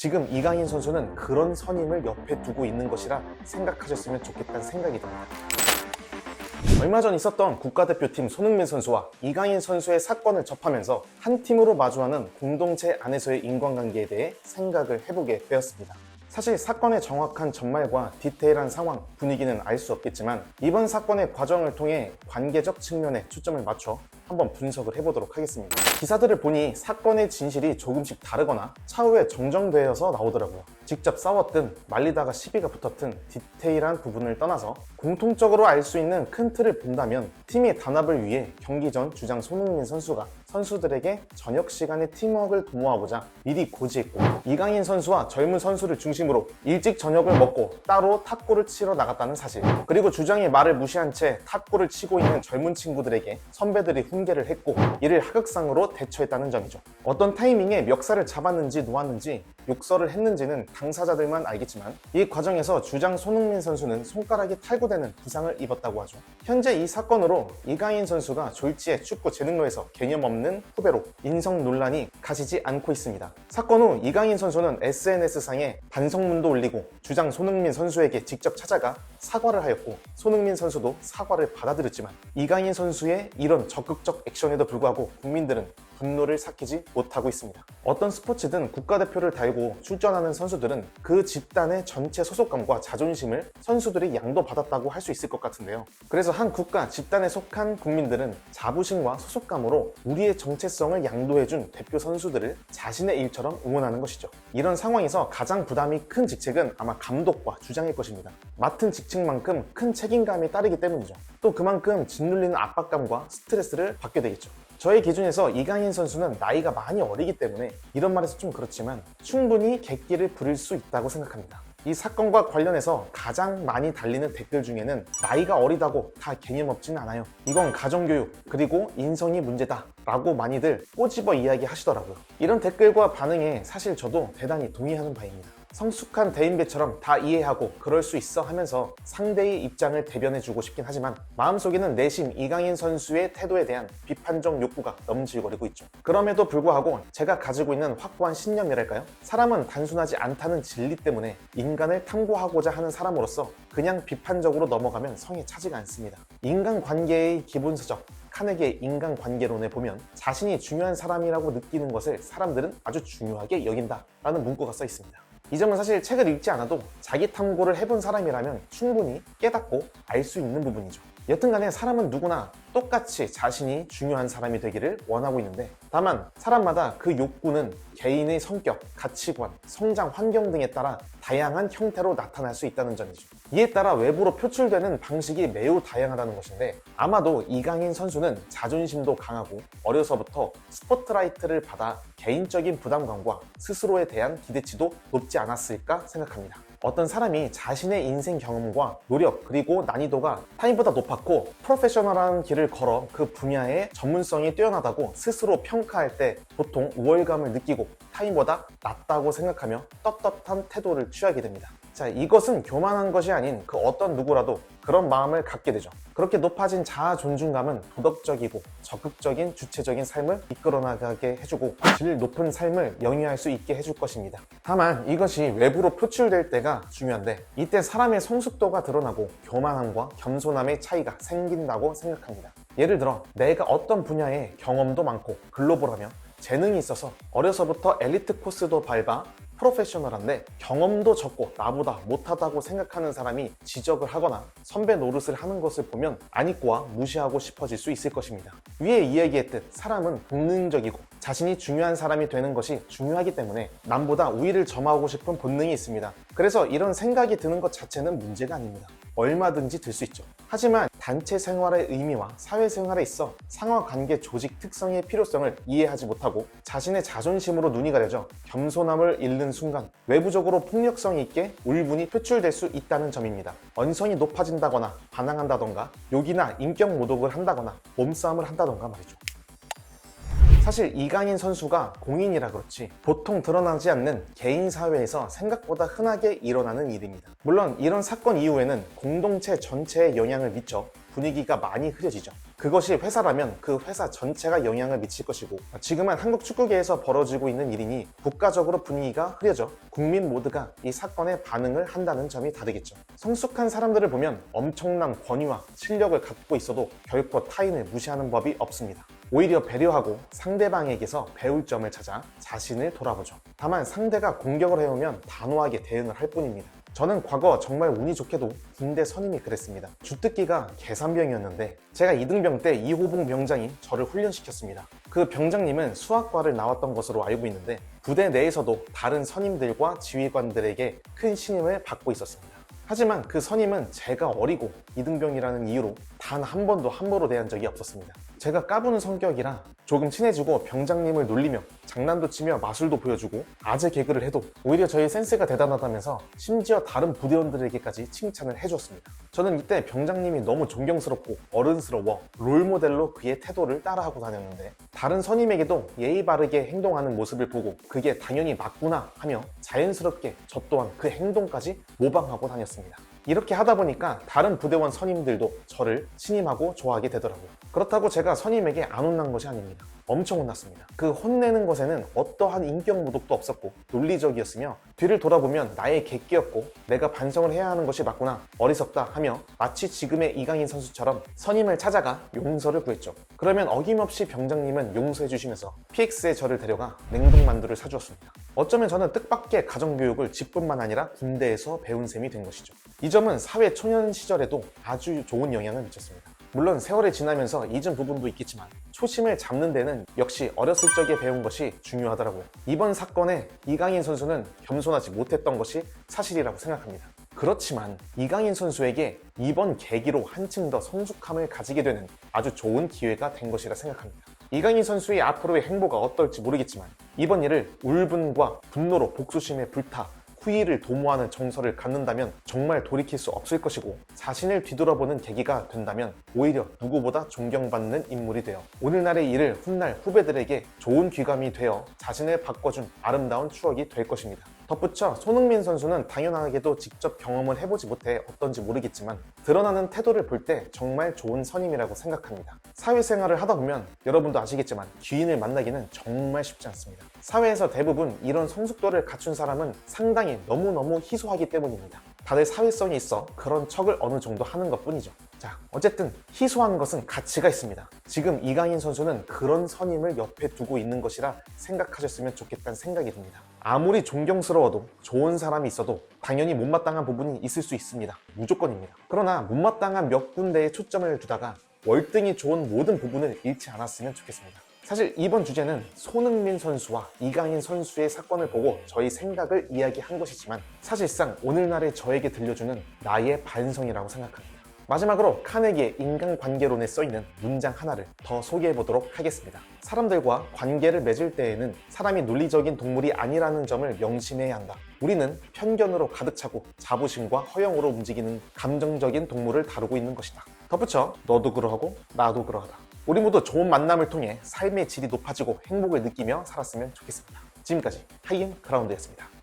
지금 이강인 선수는 그런 선임을 옆에 두고 있는 것이라 생각하셨으면 좋겠다는 생각이 듭니다. 얼마 전 있었던 국가대표팀 손흥민 선수와 이강인 선수의 사건을 접하면서 한 팀으로 마주하는 공동체 안에서의 인간관계에 대해 생각을 해보게 되었습니다. 사실 사건의 정확한 전말과 디테일한 상황, 분위기는 알 수 없겠지만 이번 사건의 과정을 통해 관계적 측면에 초점을 맞춰 한번 분석을 해보도록 하겠습니다. 기사들을 보니 사건의 진실이 조금씩 다르거나 차후에 정정되어서 나오더라고요. 직접 싸웠든 말리다가 시비가 붙었든 디테일한 부분을 떠나서 공통적으로 알 수 있는 큰 틀을 본다면 팀의 단합을 위해 경기 전 주장 손흥민 선수가 선수들에게 저녁 시간에 팀워크를 도모하고자 미리 고지했고, 이강인 선수와 젊은 선수를 중심으로 일찍 저녁을 먹고 따로 탁구를 치러 나갔다는 사실, 그리고 주장의 말을 무시한 채 탁구를 치고 있는 젊은 친구들에게 선배들이 훈계를 했고 이를 하극상으로 대처했다는 점이죠. 어떤 타이밍에 멱살을 잡았는지 놓았는지 욕설을 했는지는 당사자들만 알겠지만 이 과정에서 주장 손흥민 선수는 손가락이 탈구되는 부상을 입었다고 하죠. 현재 이 사건으로 이강인 선수가 졸지에 축구 재능로에서 개념 없는 후배로 인성 논란이 가시지 않고 있습니다. 사건 후 이강인 선수는 SNS상에 반성문도 올리고 주장 손흥민 선수에게 직접 찾아가 사과를 하였고, 손흥민 선수도 사과를 받아들였지만 이강인 선수의 이런 적극적 액션에도 불구하고 국민들은 분노를 삭히지 못하고 있습니다. 어떤 스포츠든 국가대표를 달고 출전하는 선수들은 그 집단의 전체 소속감과 자존심을 선수들이 양도받았다고 할 수 있을 것 같은데요. 그래서 한 국가 집단에 속한 국민들은 자부심과 소속감으로 우리의 정체성을 양도해준 대표 선수들을 자신의 일처럼 응원하는 것이죠. 이런 상황에서 가장 부담이 큰 직책은 아마 감독과 주장일 것입니다. 맡은 직책만큼 큰 책임감이 따르기 때문이죠. 또 그만큼 짓눌리는 압박감과 스트레스를 받게 되겠죠. 저의 기준에서 이강인 선수는 나이가 많이 어리기 때문에 이런 말해서 좀 그렇지만 충분히 객기를 부릴 수 있다고 생각합니다. 이 사건과 관련해서 가장 많이 달리는 댓글 중에는 나이가 어리다고 다 개념 없지는 않아요. 이건 가정교육 그리고 인성이 문제다 라고 많이들 꼬집어 이야기하시더라고요. 이런 댓글과 반응에 사실 저도 대단히 동의하는 바입니다. 성숙한 대인배처럼 다 이해하고 그럴 수 있어 하면서 상대의 입장을 대변해주고 싶긴 하지만 마음속에는 내심 이강인 선수의 태도에 대한 비판적 욕구가 넘실거리고 있죠. 그럼에도 불구하고 제가 가지고 있는 확고한 신념이랄까요? 사람은 단순하지 않다는 진리 때문에 인간을 탐구하고자 하는 사람으로서 그냥 비판적으로 넘어가면 성에 차지가 않습니다. 인간관계의 기본서적 카네기의 인간관계론에 보면 자신이 중요한 사람이라고 느끼는 것을 사람들은 아주 중요하게 여긴다 라는 문구가 써 있습니다. 이 점은 사실 책을 읽지 않아도 자기 탐구를 해본 사람이라면 충분히 깨닫고 알 수 있는 부분이죠. 여튼간에 사람은 누구나 똑같이 자신이 중요한 사람이 되기를 원하고 있는데, 다만 사람마다 그 욕구는 개인의 성격, 가치관, 성장 환경 등에 따라 다양한 형태로 나타날 수 있다는 점이죠. 이에 따라 외부로 표출되는 방식이 매우 다양하다는 것인데, 아마도 이강인 선수는 자존심도 강하고 어려서부터 스포트라이트를 받아 개인적인 부담감과 스스로에 대한 기대치도 높지 않았을까 생각합니다. 어떤 사람이 자신의 인생 경험과 노력 그리고 난이도가 타인보다 높았고 프로페셔널한 길을 걸어 그 분야의 전문성이 뛰어나다고 스스로 평가할 때 보통 우월감을 느끼고 타인보다 낫다고 생각하며 떳떳한 태도를 취하게 됩니다. 자, 이것은 교만한 것이 아닌 그 어떤 누구라도 그런 마음을 갖게 되죠. 그렇게 높아진 자아 존중감은 도덕적이고 적극적인 주체적인 삶을 이끌어 나가게 해주고 질 높은 삶을 영위할 수 있게 해줄 것입니다. 다만 이것이 외부로 표출될 때가 중요한데, 이때 사람의 성숙도가 드러나고 교만함과 겸손함의 차이가 생긴다고 생각합니다. 예를 들어 내가 어떤 분야에 경험도 많고 글로벌하며 재능이 있어서 어려서부터 엘리트 코스도 밟아 프로페셔널한데 경험도 적고 나보다 못하다고 생각하는 사람이 지적을 하거나 선배 노릇을 하는 것을 보면 안입고와 무시하고 싶어질 수 있을 것입니다. 위에 이야기했듯 사람은 본능적이고 자신이 중요한 사람이 되는 것이 중요하기 때문에 남보다 우위를 점하고 싶은 본능이 있습니다. 그래서 이런 생각이 드는 것 자체는 문제가 아닙니다. 얼마든지 들 수 있죠. 하지만 단체 생활의 의미와 사회생활에 있어 상하관계 조직 특성의 필요성을 이해하지 못하고 자신의 자존심으로 눈이 가려져 겸손함을 잃는 순간 외부적으로 폭력성 있게 울분이 표출될 수 있다는 점입니다. 언성이 높아진다거나 반항한다던가 욕이나 인격 모독을 한다거나 몸싸움을 한다던가 말이죠. 사실 이강인 선수가 공인이라 그렇지 보통 드러나지 않는 개인 사회에서 생각보다 흔하게 일어나는 일입니다. 물론 이런 사건 이후에는 공동체 전체에 영향을 미쳐 분위기가 많이 흐려지죠. 그것이 회사라면 그 회사 전체가 영향을 미칠 것이고, 지금은 한국 축구계에서 벌어지고 있는 일이니 국가적으로 분위기가 흐려져 국민 모두가 이 사건에 반응을 한다는 점이 다르겠죠. 성숙한 사람들을 보면 엄청난 권위와 실력을 갖고 있어도 결코 타인을 무시하는 법이 없습니다. 오히려 배려하고 상대방에게서 배울 점을 찾아 자신을 돌아보죠. 다만 상대가 공격을 해오면 단호하게 대응을 할 뿐입니다. 저는 과거 정말 운이 좋게도 군대 선임이 그랬습니다. 주특기가 계산병이었는데 제가 2등병 때 이호봉 병장이 저를 훈련시켰습니다. 그 병장님은 수학과를 나왔던 것으로 알고 있는데 부대 내에서도 다른 선임들과 지휘관들에게 큰 신임을 받고 있었습니다. 하지만 그 선임은 제가 어리고 2등병이라는 이유로 단 한 번도 함부로 대한 적이 없었습니다. 제가 까부는 성격이라 조금 친해지고 병장님을 놀리며 장난도 치며 마술도 보여주고 아재 개그를 해도 오히려 저희 센스가 대단하다면서 심지어 다른 부대원들에게까지 칭찬을 해주었습니다. 저는 이때 병장님이 너무 존경스럽고 어른스러워 롤모델로 그의 태도를 따라하고 다녔는데 다른 선임에게도 예의 바르게 행동하는 모습을 보고 그게 당연히 맞구나 하며 자연스럽게 저 또한 그 행동까지 모방하고 다녔습니다. 이렇게 하다 보니까 다른 부대원 선임들도 저를 신임하고 좋아하게 되더라고요. 그렇다고 제가 선임에게 안 혼난 것이 아닙니다. 엄청 혼났습니다. 그 혼내는 것에는 어떠한 인격 모독도 없었고 논리적이었으며 뒤를 돌아보면 나의 객기였고 내가 반성을 해야 하는 것이 맞구나, 어리석다 하며 마치 지금의 이강인 선수처럼 선임을 찾아가 용서를 구했죠. 그러면 어김없이 병장님은 용서해 주시면서 PX에 저를 데려가 냉동만두를 사주었습니다. 어쩌면 저는 뜻밖의 가정교육을 집뿐만 아니라 군대에서 배운 셈이 된 것이죠. 이 점은 사회 초년 시절에도 아주 좋은 영향을 미쳤습니다. 물론 세월이 지나면서 잊은 부분도 있겠지만 초심을 잡는 데는 역시 어렸을 적에 배운 것이 중요하더라고요. 이번 사건에 이강인 선수는 겸손하지 못했던 것이 사실이라고 생각합니다. 그렇지만 이강인 선수에게 이번 계기로 한층 더 성숙함을 가지게 되는 아주 좋은 기회가 된 것이라 생각합니다. 이강인 선수의 앞으로의 행보가 어떨지 모르겠지만 이번 일을 울분과 분노로 복수심에 불타 후회를 도모하는 정서를 갖는다면 정말 돌이킬 수 없을 것이고 자신을 뒤돌아보는 계기가 된다면 오히려 누구보다 존경받는 인물이 되어 오늘날의 일을 훗날 후배들에게 좋은 귀감이 되어 자신을 바꿔준 아름다운 추억이 될 것입니다. 덧붙여 손흥민 선수는 당연하게도 직접 경험을 해보지 못해 어떤지 모르겠지만 드러나는 태도를 볼 때 정말 좋은 선임이라고 생각합니다. 사회생활을 하다 보면 여러분도 아시겠지만 귀인을 만나기는 정말 쉽지 않습니다. 사회에서 대부분 이런 성숙도를 갖춘 사람은 상당히 너무너무 희소하기 때문입니다. 다들 사회성이 있어 그런 척을 어느 정도 하는 것 뿐이죠. 자, 어쨌든 희소한 것은 가치가 있습니다. 지금 이강인 선수는 그런 선임을 옆에 두고 있는 것이라 생각하셨으면 좋겠다는 생각이 듭니다. 아무리 존경스러워도 좋은 사람이 있어도 당연히 못마땅한 부분이 있을 수 있습니다. 무조건입니다. 그러나 못마땅한 몇 군데에 초점을 두다가 월등히 좋은 모든 부분을 잃지 않았으면 좋겠습니다. 사실 이번 주제는 손흥민 선수와 이강인 선수의 사건을 보고 저희 생각을 이야기한 것이지만 사실상 오늘날의 저에게 들려주는 나의 반성이라고 생각합니다. 마지막으로 카네기의 인간관계론에 써있는 문장 하나를 더 소개해보도록 하겠습니다. 사람들과 관계를 맺을 때에는 사람이 논리적인 동물이 아니라는 점을 명심해야 한다. 우리는 편견으로 가득 차고 자부심과 허영으로 움직이는 감정적인 동물을 다루고 있는 것이다. 덧붙여 너도 그러하고 나도 그러하다. 우리 모두 좋은 만남을 통해 삶의 질이 높아지고 행복을 느끼며 살았으면 좋겠습니다. 지금까지 하이엔 그라운드였습니다.